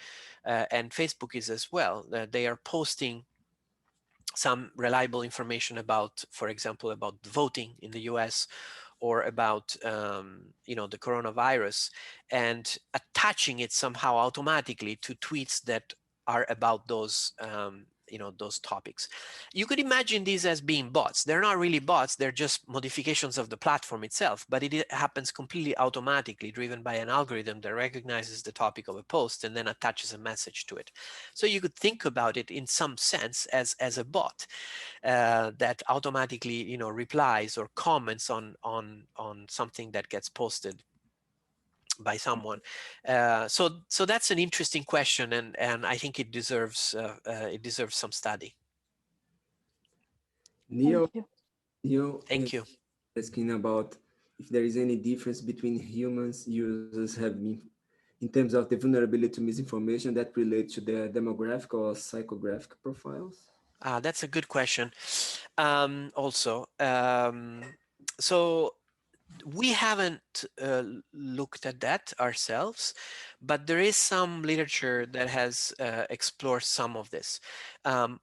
and Facebook is as well. They are posting some reliable information about, for example, about voting in the US, or about the coronavirus, and attaching it somehow automatically to tweets that are about those topics. You could imagine these as being bots. They're not really bots, they're just modifications of the platform itself, but it happens completely automatically, driven by an algorithm that recognizes the topic of a post and then attaches a message to it. So you could think about it in some sense as a bot that automatically replies or comments on something that gets posted by someone. So that's an interesting question, and I think it deserves some study. Neo, Thank you. Neo Thank is you. asking about if there is any difference between humans users having in terms of the vulnerability to misinformation that relate to their demographic or psychographic profiles. That's a good question. Also, so we haven't looked at that ourselves, but there is some literature that has explored some of this.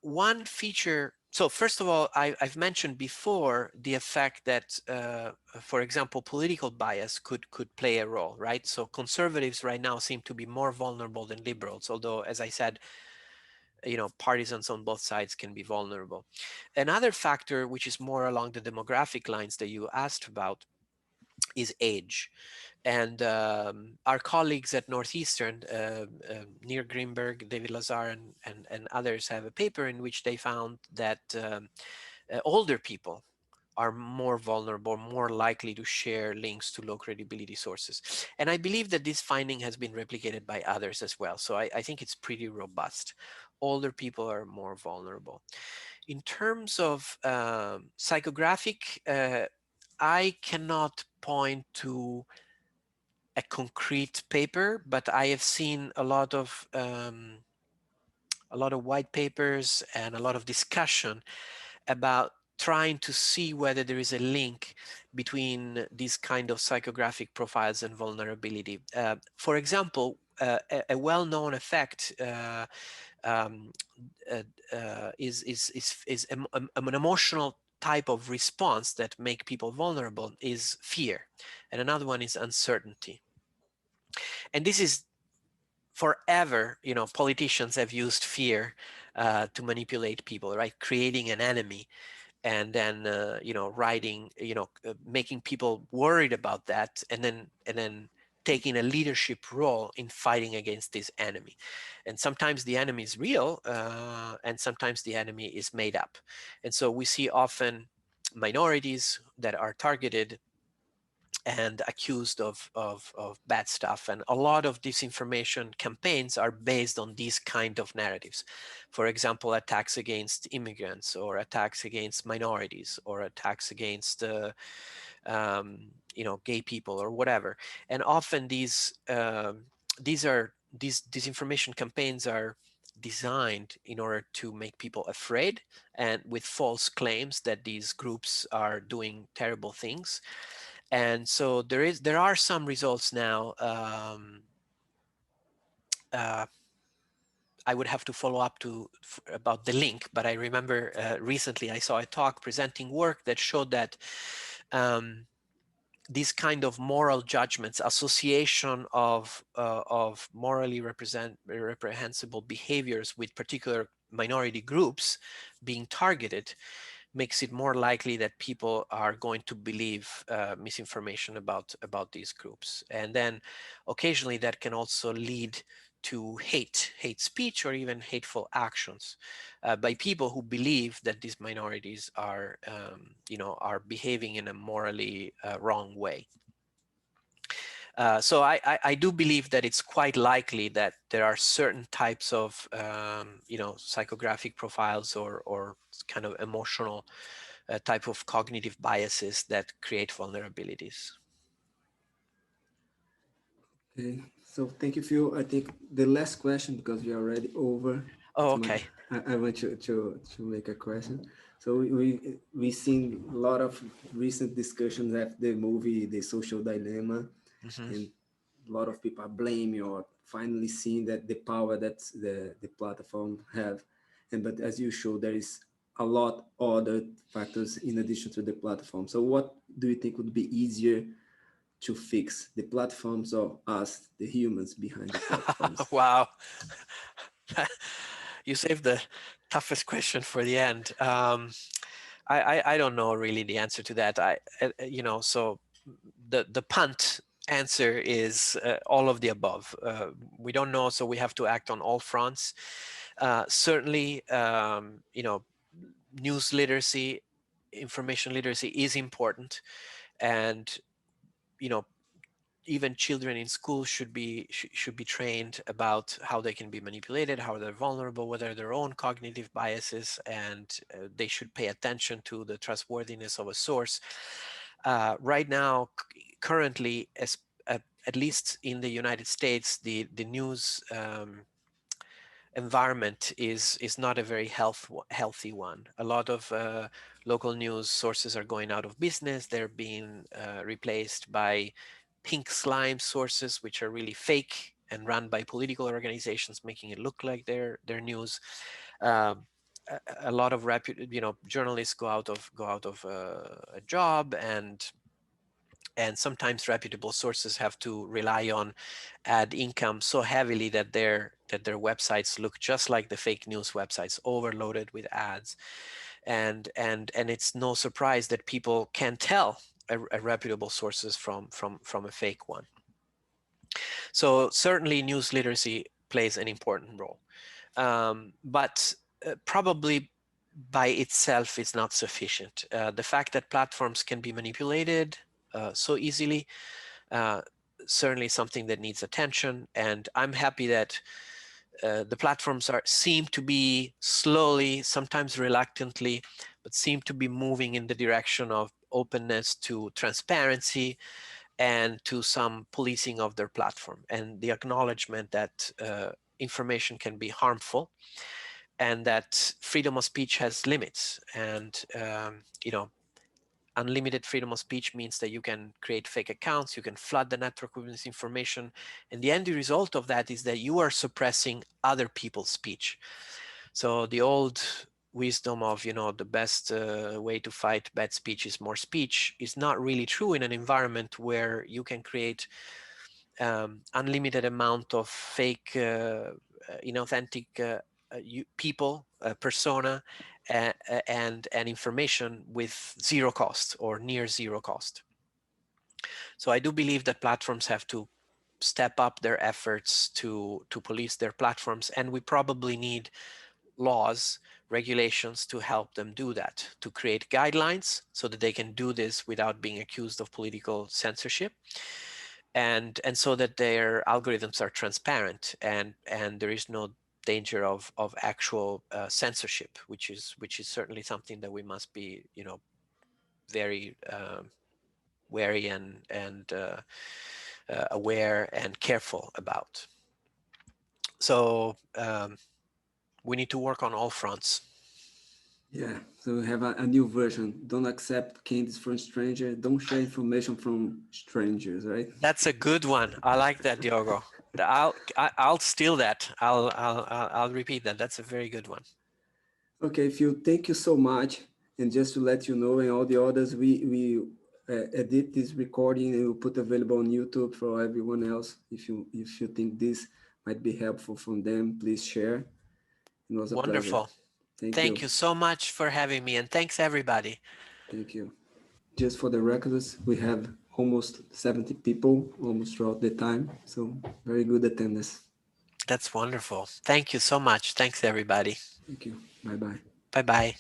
One feature, so first of all, I've mentioned before the effect that, for example, political bias could play a role, right? So conservatives right now seem to be more vulnerable than liberals, although, as I said, partisans on both sides can be vulnerable. Another factor, which is more along the demographic lines that you asked about, is age. And our colleagues at Northeastern, Near Greenberg, David Lazar, and others have a paper in which they found that older people are more vulnerable, more likely to share links to low credibility sources. And I believe that this finding has been replicated by others as well. So I think it's pretty robust. Older people are more vulnerable. In terms of psychographic, I cannot point to a concrete paper, but I have seen a lot of white papers and a lot of discussion about trying to see whether there is a link between these kind of psychographic profiles and vulnerability. For example, a well-known effect um, uh, is an emotional type of response that make people vulnerable is fear, and another one is uncertainty. And this is forever, politicians have used fear to manipulate people, right? Creating an enemy, and then writing, making people worried about that, and then taking a leadership role in fighting against this enemy. And sometimes the enemy is real, and sometimes the enemy is made up. And so we see often minorities that are targeted and accused of bad stuff. And a lot of disinformation campaigns are based on these kind of narratives. For example, attacks against immigrants, or attacks against minorities, or attacks against gay people or whatever. And often these disinformation campaigns are designed in order to make people afraid, and with false claims that these groups are doing terrible things. And so there are some results now. I would have to follow up about the link, but I remember recently I saw a talk presenting work that showed that these kind of moral judgments, association of morally reprehensible behaviors with particular minority groups being targeted, makes it more likely that people are going to believe misinformation about these groups. And then occasionally that can also lead to hate speech, or even hateful actions by people who believe that these minorities are are behaving in a morally wrong way. So I do believe that it's quite likely that there are certain types of psychographic profiles, or kind of emotional type of cognitive biases that create vulnerabilities. Okay, so thank you, Phil. I think the last question, because we are already over. Oh, okay. I want you to make a question. So we seen a lot of recent discussions after the movie The Social Dilemma, and a lot of people are blaming, or finally seeing that the power that the platform have. And but as you show, there is a lot other factors in addition to the platform. So what do you think would be easier to fix, the platforms or us, the humans behind the platforms? Wow. You saved the toughest question for the end. I don't know really the answer to that. So the punt answer is all of the above. We don't know, so we have to act on all fronts. Certainly, news literacy, information literacy is important, and even children in school should be trained about how they can be manipulated, how they're vulnerable, what are their own cognitive biases, and they should pay attention to the trustworthiness of a source. Right now, currently, at least in the United States, the news environment is not a very healthy one. A lot of local news sources are going out of business. They're being replaced by pink slime sources, which are really fake and run by political organizations, making it look like their news. A lot of journalists go out of a job, and sometimes reputable sources have to rely on ad income so heavily that their websites look just like the fake news websites, overloaded with ads. And it's no surprise that people can tell a reputable sources from a fake one. So certainly news literacy plays an important role, but probably by itself is not sufficient. The fact that platforms can be manipulated so easily, certainly something that needs attention. And I'm happy that the platforms seem to be slowly, sometimes reluctantly, but seem to be moving in the direction of openness, to transparency, and to some policing of their platform, and the acknowledgement that information can be harmful, and that freedom of speech has limits. And unlimited freedom of speech means that you can create fake accounts, you can flood the network with misinformation, and the end result of that is that you are suppressing other people's speech. So the old wisdom of the best way to fight bad speech is more speech is not really true in an environment where you can create unlimited amount of fake inauthentic people, persona, and information with zero cost or near zero cost. So I do believe that platforms have to step up their efforts to police their platforms, and we probably need laws, regulations to help them do that, to create guidelines so that they can do this without being accused of political censorship, and so that their algorithms are transparent and there is no danger of actual censorship, which is certainly something that we must be, very wary and aware and careful about. So we need to work on all fronts. Yeah, so we have a new version. Don't accept candies from stranger. Don't share information from strangers, right? That's a good one. I like that, Diogo. I'll steal that. I'll repeat that. That's a very good one. Okay, Phil, thank you so much. And just to let you know, and all the others, we edit this recording and we'll put available on YouTube for everyone else. If you think this might be helpful from them, please share. It was a pleasure. Wonderful. Thank you. you so much for having me, and thanks everybody. Thank you. Just for the records, we have almost 70 people almost throughout the time. So very good attendance. That's wonderful. Thank you so much. Thanks everybody. Thank you. Bye-bye. Bye-bye.